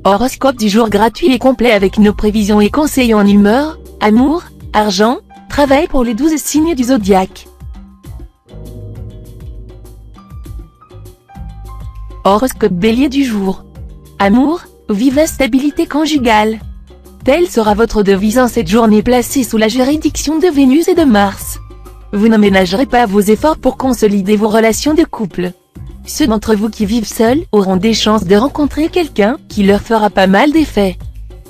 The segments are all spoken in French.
Horoscope du jour gratuit et complet avec nos prévisions et conseils en humeur, amour, argent, travail pour les 12 signes du zodiaque. Horoscope Bélier du jour. Amour, vive stabilité conjugale. Telle sera votre devise en cette journée placée sous la juridiction de Vénus et de Mars. Vous ne ménagerez pas vos efforts pour consolider vos relations de couple. Ceux d'entre vous qui vivent seuls auront des chances de rencontrer quelqu'un qui leur fera pas mal d'effets.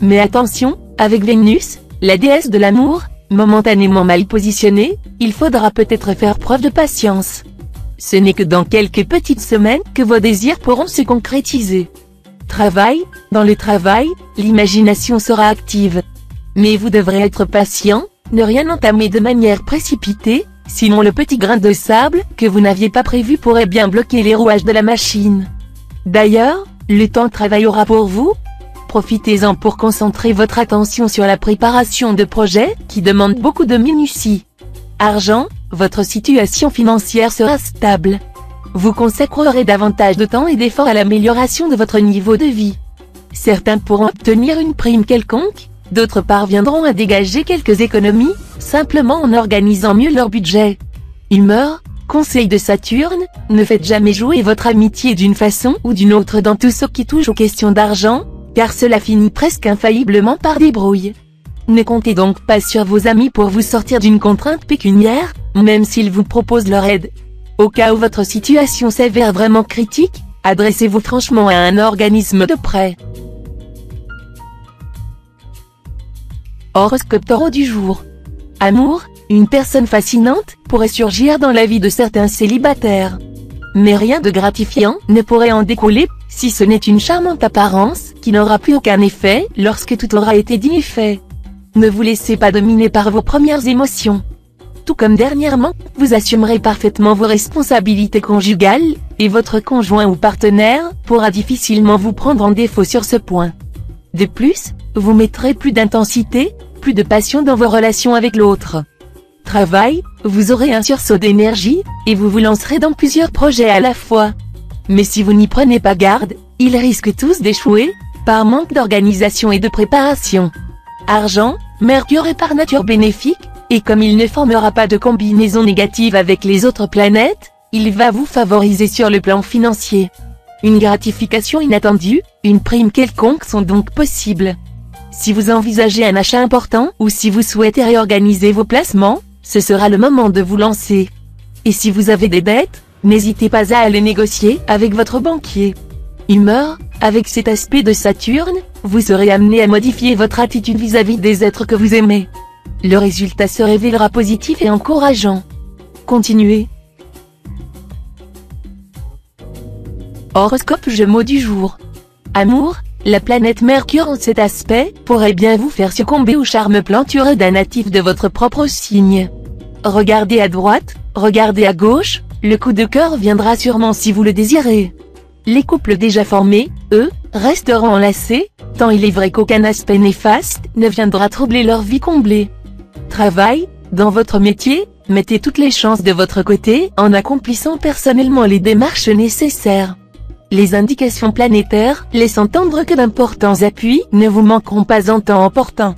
Mais attention, avec Vénus, la déesse de l'amour, momentanément mal positionnée, il faudra peut-être faire preuve de patience. Ce n'est que dans quelques petites semaines que vos désirs pourront se concrétiser. Travail, dans le travail, l'imagination sera active. Mais vous devrez être patient, ne rien entamer de manière précipitée, sinon le petit grain de sable que vous n'aviez pas prévu pourrait bien bloquer les rouages de la machine. D'ailleurs, le temps travaillera pour vous. Profitez-en pour concentrer votre attention sur la préparation de projets qui demandent beaucoup de minutie. Argent, votre situation financière sera stable. Vous consacrerez davantage de temps et d'efforts à l'amélioration de votre niveau de vie. Certains pourront obtenir une prime quelconque, d'autres parviendront à dégager quelques économies, simplement en organisant mieux leur budget. Humeur, conseil de Saturne, ne faites jamais jouer votre amitié d'une façon ou d'une autre dans tout ce qui touche aux questions d'argent, car cela finit presque infailliblement par des brouilles. Ne comptez donc pas sur vos amis pour vous sortir d'une contrainte pécuniaire, même s'ils vous proposent leur aide. Au cas où votre situation s'avère vraiment critique, adressez-vous franchement à un organisme de prêt. Horoscope Taureau du jour. Amour, une personne fascinante pourrait surgir dans la vie de certains célibataires. Mais rien de gratifiant ne pourrait en découler, si ce n'est une charmante apparence qui n'aura plus aucun effet lorsque tout aura été dit et fait. Ne vous laissez pas dominer par vos premières émotions. Tout comme dernièrement, vous assumerez parfaitement vos responsabilités conjugales, et votre conjoint ou partenaire pourra difficilement vous prendre en défaut sur ce point. De plus, vous mettrez plus d'intensité, plus de passion dans vos relations avec l'autre. Travail, vous aurez un sursaut d'énergie, et vous vous lancerez dans plusieurs projets à la fois. Mais si vous n'y prenez pas garde, ils risquent tous d'échouer, par manque d'organisation et de préparation. Argent, Mercure est par nature bénéfique, et comme il ne formera pas de combinaison négative avec les autres planètes, il va vous favoriser sur le plan financier. Une gratification inattendue, une prime quelconque sont donc possibles. Si vous envisagez un achat important ou si vous souhaitez réorganiser vos placements, ce sera le moment de vous lancer. Et si vous avez des dettes, n'hésitez pas à les négocier avec votre banquier. Humeur, avec cet aspect de Saturne, vous serez amené à modifier votre attitude vis-à-vis des êtres que vous aimez. Le résultat se révélera positif et encourageant. Continuez. Horoscope Gémeaux du jour. Amour, la planète Mercure en cet aspect pourrait bien vous faire succomber au charme plantureux d'un natif de votre propre signe. Regardez à droite, regardez à gauche, le coup de cœur viendra sûrement si vous le désirez. Les couples déjà formés, eux, resteront enlacés, tant il est vrai qu'aucun aspect néfaste ne viendra troubler leur vie comblée. Travail, dans votre métier, mettez toutes les chances de votre côté en accomplissant personnellement les démarches nécessaires. Les indications planétaires laissent entendre que d'importants appuis ne vous manqueront pas en temps opportun.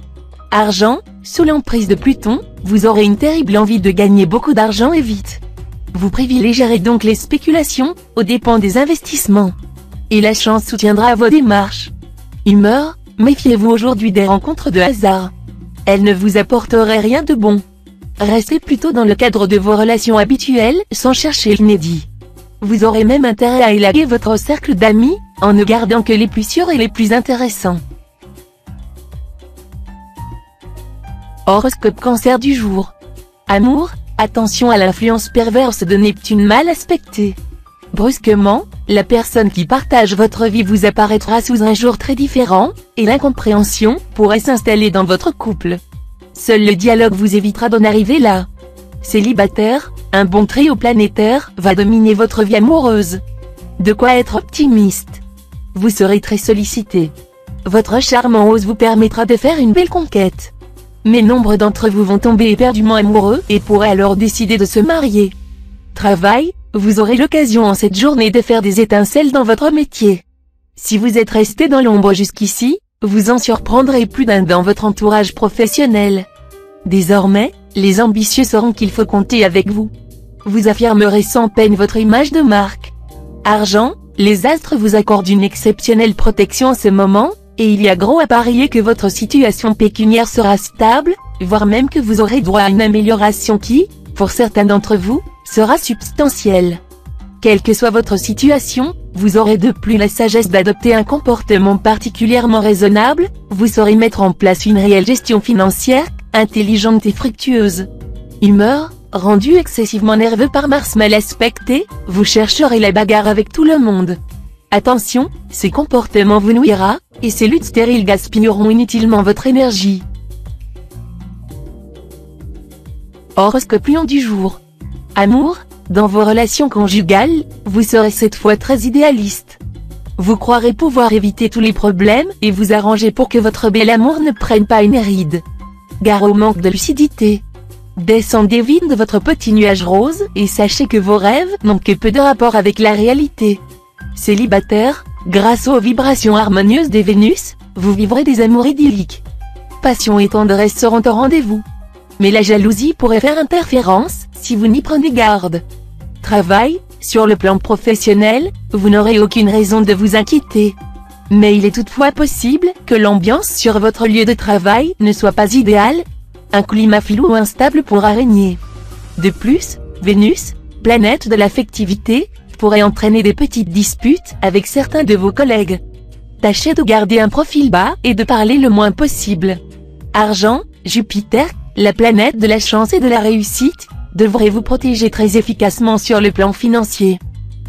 Argent, sous l'emprise de Pluton, vous aurez une terrible envie de gagner beaucoup d'argent et vite. Vous privilégierez donc les spéculations, aux dépens des investissements. Et la chance soutiendra vos démarches. Humeur, méfiez-vous aujourd'hui des rencontres de hasard. Elles ne vous apporteraient rien de bon. Restez plutôt dans le cadre de vos relations habituelles, sans chercher l'inédit. Vous aurez même intérêt à élaguer votre cercle d'amis, en ne gardant que les plus sûrs et les plus intéressants. Horoscope Cancer du jour. Amour, attention à l'influence perverse de Neptune mal aspectée. Brusquement, la personne qui partage votre vie vous apparaîtra sous un jour très différent, et l'incompréhension pourrait s'installer dans votre couple. Seul le dialogue vous évitera d'en arriver là. Célibataire, un bon trio planétaire va dominer votre vie amoureuse. De quoi être optimiste. Vous serez très sollicité. Votre charme en rose vous permettra de faire une belle conquête. Mais nombre d'entre vous vont tomber éperdument amoureux et pourraient alors décider de se marier. Travail, vous aurez l'occasion en cette journée de faire des étincelles dans votre métier. Si vous êtes resté dans l'ombre jusqu'ici, vous en surprendrez plus d'un dans votre entourage professionnel. Désormais, les ambitieux sauront qu'il faut compter avec vous. Vous affirmerez sans peine votre image de marque. Argent, les astres vous accordent une exceptionnelle protection en ce moment, et il y a gros à parier que votre situation pécuniaire sera stable, voire même que vous aurez droit à une amélioration qui, pour certains d'entre vous, sera substantielle. Quelle que soit votre situation, vous aurez de plus la sagesse d'adopter un comportement particulièrement raisonnable, vous saurez mettre en place une réelle gestion financière, intelligente et fructueuse. Humeur, rendu excessivement nerveux par Mars mal aspecté, vous chercherez la bagarre avec tout le monde. Attention, ces comportements vous nuira, et ces luttes stériles gaspilleront inutilement votre énergie. Horoscope Lion du jour. Amour, dans vos relations conjugales, vous serez cette fois très idéaliste. Vous croirez pouvoir éviter tous les problèmes et vous arranger pour que votre bel amour ne prenne pas une ride. Gare au manque de lucidité. Descendez vite de votre petit nuage rose et sachez que vos rêves n'ont que peu de rapport avec la réalité. Célibataire, grâce aux vibrations harmonieuses des Vénus, vous vivrez des amours idylliques. Passion et tendresse seront au rendez-vous. Mais la jalousie pourrait faire interférence, si vous n'y prenez garde. Travail, sur le plan professionnel, vous n'aurez aucune raison de vous inquiéter. Mais il est toutefois possible que l'ambiance sur votre lieu de travail ne soit pas idéale. Un climat filou ou instable pourra régner. De plus, Vénus, planète de l'affectivité, pourrait entraîner des petites disputes avec certains de vos collègues. Tâchez de garder un profil bas et de parler le moins possible. Argent, Jupiter, la planète de la chance et de la réussite, devrait vous protéger très efficacement sur le plan financier.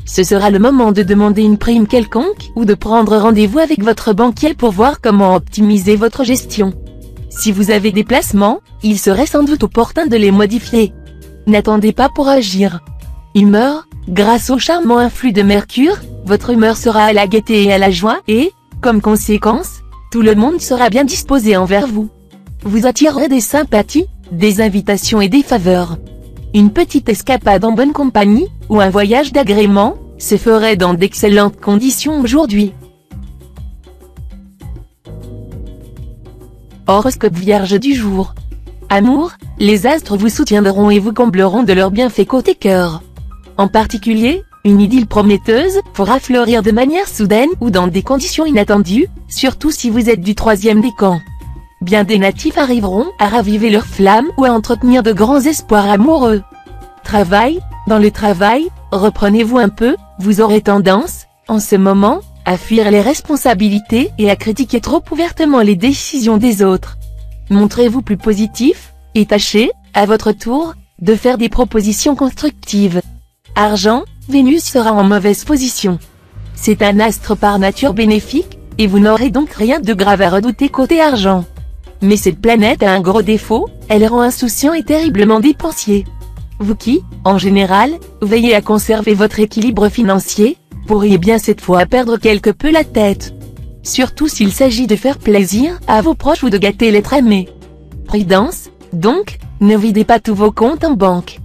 Ce sera le moment de demander une prime quelconque ou de prendre rendez-vous avec votre banquier pour voir comment optimiser votre gestion. Si vous avez des placements, il serait sans doute opportun de les modifier. N'attendez pas pour agir. Humeur, grâce au charmant influx de Mercure, votre humeur sera à la gaieté et à la joie et, comme conséquence, tout le monde sera bien disposé envers vous. Vous attirerez des sympathies, des invitations et des faveurs. Une petite escapade en bonne compagnie, ou un voyage d'agrément, se ferait dans d'excellentes conditions aujourd'hui. Horoscope Vierge du jour. Amour, les astres vous soutiendront et vous combleront de leurs bienfaits côté cœur. En particulier, une idylle prometteuse pourra fleurir de manière soudaine ou dans des conditions inattendues, surtout si vous êtes du troisième décan. Bien des natifs arriveront à raviver leur flamme ou à entretenir de grands espoirs amoureux. Travail, dans le travail, reprenez-vous un peu, vous aurez tendance, en ce moment, à fuir les responsabilités et à critiquer trop ouvertement les décisions des autres. Montrez-vous plus positif, et tâchez, à votre tour, de faire des propositions constructives. Argent, Vénus sera en mauvaise position. C'est un astre par nature bénéfique, et vous n'aurez donc rien de grave à redouter côté argent. Mais cette planète a un gros défaut, elle rend insouciant et terriblement dépensier. Vous qui, en général, veillez à conserver votre équilibre financier, pourriez bien cette fois perdre quelque peu la tête. Surtout s'il s'agit de faire plaisir à vos proches ou de gâter l'être aimé. Prudence, donc, ne videz pas tous vos comptes en banque.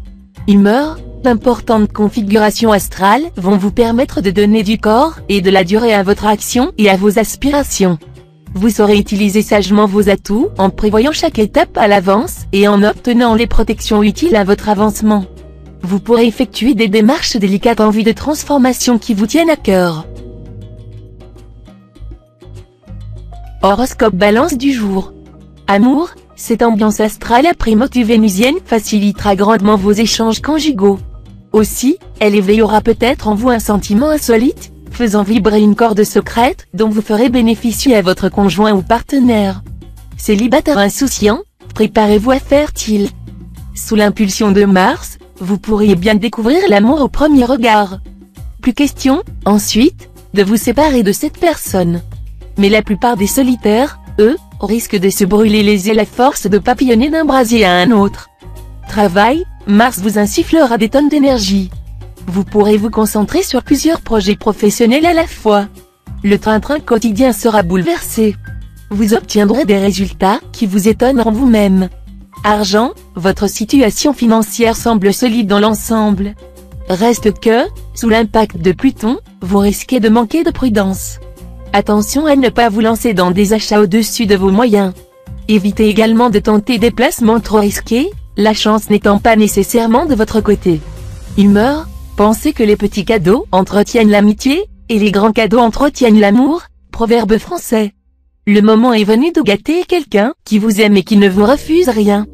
Humeur, d'importantes configurations astrales vont vous permettre de donner du corps et de la durée à votre action et à vos aspirations. Vous saurez utiliser sagement vos atouts en prévoyant chaque étape à l'avance et en obtenant les protections utiles à votre avancement. Vous pourrez effectuer des démarches délicates en vue de transformation qui vous tiennent à cœur. Horoscope Balance du jour. Amour, cette ambiance astrale à primauté vénusienne facilitera grandement vos échanges conjugaux. Aussi, elle éveillera peut-être en vous un sentiment insolite, faisant vibrer une corde secrète dont vous ferez bénéficier à votre conjoint ou partenaire. Célibataire insouciant, préparez-vous à fertile. Sous l'impulsion de Mars, vous pourriez bien découvrir l'amour au premier regard. Plus question, ensuite, de vous séparer de cette personne. Mais la plupart des solitaires, eux, risquent de se brûler les ailes à force de papillonner d'un brasier à un autre. Travail, Mars vous insufflera des tonnes d'énergie. Vous pourrez vous concentrer sur plusieurs projets professionnels à la fois. Le train-train quotidien sera bouleversé. Vous obtiendrez des résultats qui vous étonneront vous-même. Argent, votre situation financière semble solide dans l'ensemble. Reste que, sous l'impact de Pluton, vous risquez de manquer de prudence. Attention à ne pas vous lancer dans des achats au-dessus de vos moyens. Évitez également de tenter des placements trop risqués, la chance n'étant pas nécessairement de votre côté. Humeur, pensez que les petits cadeaux entretiennent l'amitié, et les grands cadeaux entretiennent l'amour, proverbe français. Le moment est venu de gâter quelqu'un qui vous aime et qui ne vous refuse rien.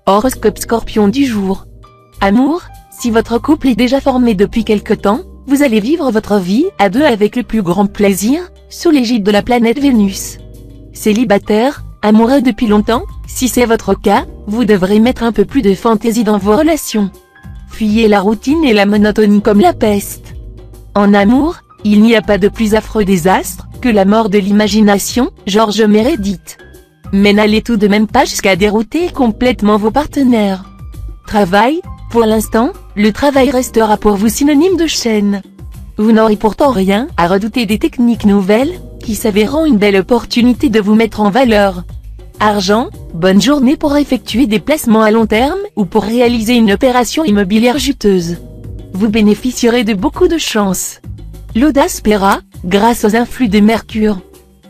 Horoscope Scorpion du jour. Amour, si votre couple est déjà formé depuis quelque temps, vous allez vivre votre vie à deux avec le plus grand plaisir, sous l'égide de la planète Vénus. Célibataire, amoureux depuis longtemps, si c'est votre cas, vous devrez mettre un peu plus de fantaisie dans vos relations. Fuyez la routine et la monotonie comme la peste. En amour, il n'y a pas de plus affreux désastre que la mort de l'imagination, Georges Meredith. Mais n'allez tout de même pas jusqu'à dérouter complètement vos partenaires. Travail, pour l'instant, le travail restera pour vous synonyme de chaîne. Vous n'aurez pourtant rien à redouter des techniques nouvelles, qui s'avéreront une belle opportunité de vous mettre en valeur. Argent, bonne journée pour effectuer des placements à long terme ou pour réaliser une opération immobilière juteuse. Vous bénéficierez de beaucoup de chance. L'audace plaira, grâce aux influx de Mercure.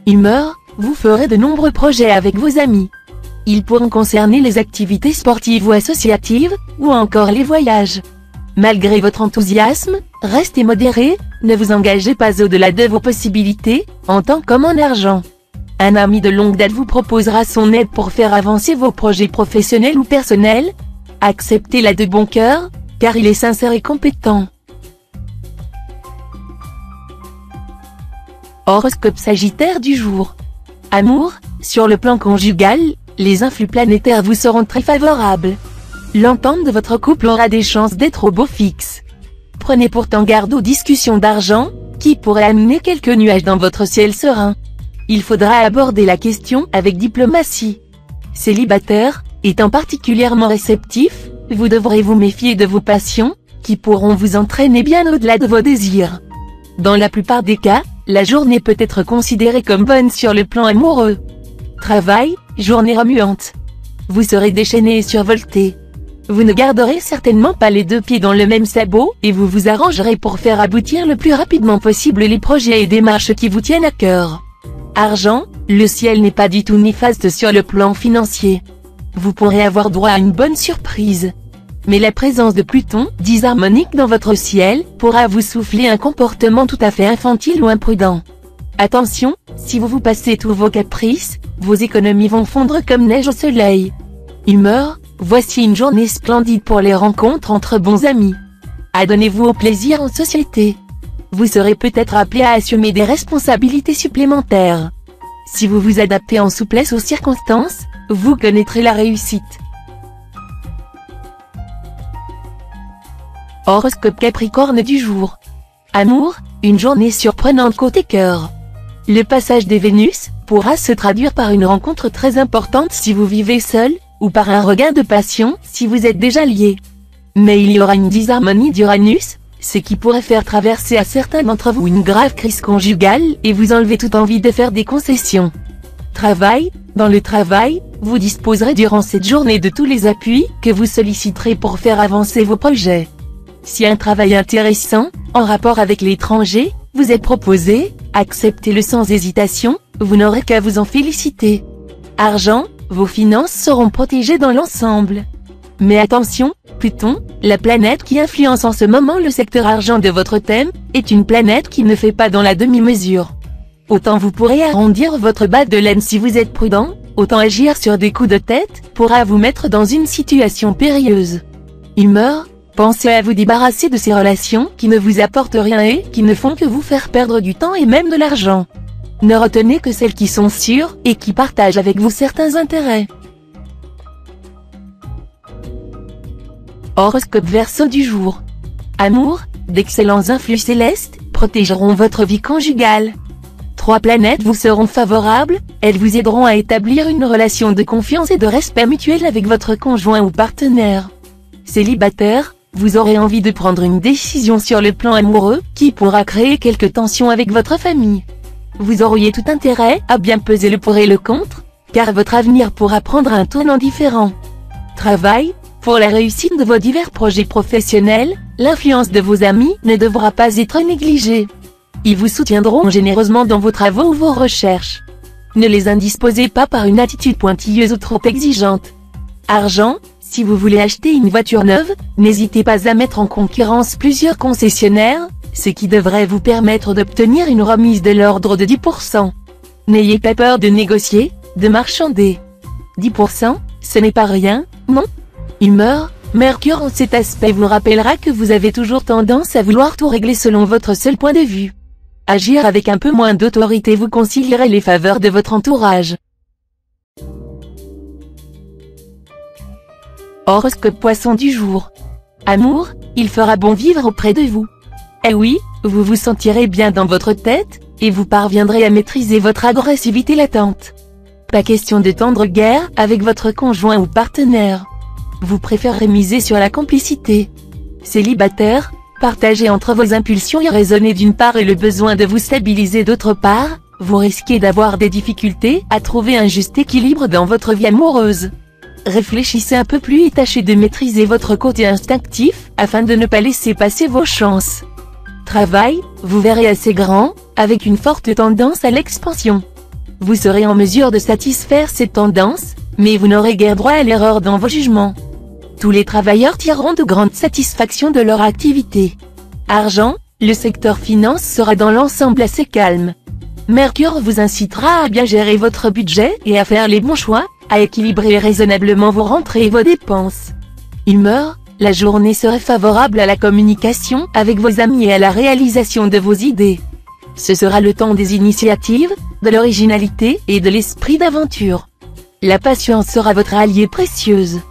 Humeur, vous ferez de nombreux projets avec vos amis. Ils pourront concerner les activités sportives ou associatives, ou encore les voyages. Malgré votre enthousiasme, restez modéré, ne vous engagez pas au-delà de vos possibilités, en temps comme en argent. Un ami de longue date vous proposera son aide pour faire avancer vos projets professionnels ou personnels. Acceptez-la de bon cœur, car il est sincère et compétent. Horoscope Sagittaire du jour. Amour, sur le plan conjugal, les influx planétaires vous seront très favorables. L'entente de votre couple aura des chances d'être au beau fixe. Prenez pourtant garde aux discussions d'argent, qui pourraient amener quelques nuages dans votre ciel serein. Il faudra aborder la question avec diplomatie. Célibataire, étant particulièrement réceptif, vous devrez vous méfier de vos passions, qui pourront vous entraîner bien au-delà de vos désirs. Dans la plupart des cas, la journée peut être considérée comme bonne sur le plan amoureux. Travail, journée remuante. Vous serez déchaîné et survolté. Vous ne garderez certainement pas les deux pieds dans le même sabot, et vous vous arrangerez pour faire aboutir le plus rapidement possible les projets et démarches qui vous tiennent à cœur. Argent, le ciel n'est pas du tout néfaste sur le plan financier. Vous pourrez avoir droit à une bonne surprise. Mais la présence de Pluton, disharmonique dans votre ciel, pourra vous souffler un comportement tout à fait infantile ou imprudent. Attention, si vous vous passez tous vos caprices, vos économies vont fondre comme neige au soleil. Humeur, voici une journée splendide pour les rencontres entre bons amis. Adonnez-vous au plaisir en société. Vous serez peut-être appelé à assumer des responsabilités supplémentaires. Si vous vous adaptez en souplesse aux circonstances, vous connaîtrez la réussite. Horoscope Capricorne du jour. Amour, une journée surprenante côté cœur. Le passage des Vénus pourra se traduire par une rencontre très importante si vous vivez seul, ou par un regain de passion si vous êtes déjà lié. Mais il y aura une disharmonie d'Uranus, ce qui pourrait faire traverser à certains d'entre vous une grave crise conjugale et vous enlever toute envie de faire des concessions. Travail, dans le travail, vous disposerez durant cette journée de tous les appuis que vous solliciterez pour faire avancer vos projets. Si un travail intéressant, en rapport avec l'étranger, vous est proposé, acceptez-le sans hésitation, vous n'aurez qu'à vous en féliciter. Argent, vos finances seront protégées dans l'ensemble. Mais attention, Pluton, la planète qui influence en ce moment le secteur argent de votre thème, est une planète qui ne fait pas dans la demi-mesure. Autant vous pourrez arrondir votre bas de laine si vous êtes prudent, autant agir sur des coups de tête pourra vous mettre dans une situation périlleuse. Humeur, pensez à vous débarrasser de ces relations qui ne vous apportent rien et qui ne font que vous faire perdre du temps et même de l'argent. Ne retenez que celles qui sont sûres et qui partagent avec vous certains intérêts. Horoscope Verseau du jour. Amour, d'excellents influx célestes protégeront votre vie conjugale. 3 planètes vous seront favorables, elles vous aideront à établir une relation de confiance et de respect mutuel avec votre conjoint ou partenaire. Célibataire, vous aurez envie de prendre une décision sur le plan amoureux, qui pourra créer quelques tensions avec votre famille. Vous auriez tout intérêt à bien peser le pour et le contre, car votre avenir pourra prendre un tournant différent. Travail, Pour la réussite de vos divers projets professionnels, l'influence de vos amis ne devra pas être négligée. Ils vous soutiendront généreusement dans vos travaux ou vos recherches. Ne les indisposez pas par une attitude pointilleuse ou trop exigeante. Argent, si vous voulez acheter une voiture neuve, n'hésitez pas à mettre en concurrence plusieurs concessionnaires, ce qui devrait vous permettre d'obtenir une remise de l'ordre de 10%. N'ayez pas peur de négocier, de marchander. 10%, ce n'est pas rien, non? Humeur, Mercure en cet aspect vous rappellera que vous avez toujours tendance à vouloir tout régler selon votre seul point de vue. Agir avec un peu moins d'autorité vous concilierait les faveurs de votre entourage. Horoscope Poisson du jour. Amour, il fera bon vivre auprès de vous. Eh oui, vous vous sentirez bien dans votre tête, et vous parviendrez à maîtriser votre agressivité latente. Pas question de tendre guerre avec votre conjoint ou partenaire. Vous préférez miser sur la complicité. Célibataire, partagez entre vos impulsions irraisonnées d'une part et le besoin de vous stabiliser d'autre part, vous risquez d'avoir des difficultés à trouver un juste équilibre dans votre vie amoureuse. Réfléchissez un peu plus et tâchez de maîtriser votre côté instinctif, afin de ne pas laisser passer vos chances. Travail, vous verrez assez grand, avec une forte tendance à l'expansion. Vous serez en mesure de satisfaire cette tendance, mais vous n'aurez guère droit à l'erreur dans vos jugements. Tous les travailleurs tireront de grandes satisfactions de leur activité. Argent, le secteur finance sera dans l'ensemble assez calme. Mercure vous incitera à bien gérer votre budget et à faire les bons choix, à équilibrer raisonnablement vos rentrées et vos dépenses. Humeur, la journée serait favorable à la communication avec vos amis et à la réalisation de vos idées. Ce sera le temps des initiatives, de l'originalité et de l'esprit d'aventure. La patience sera votre alliée précieuse.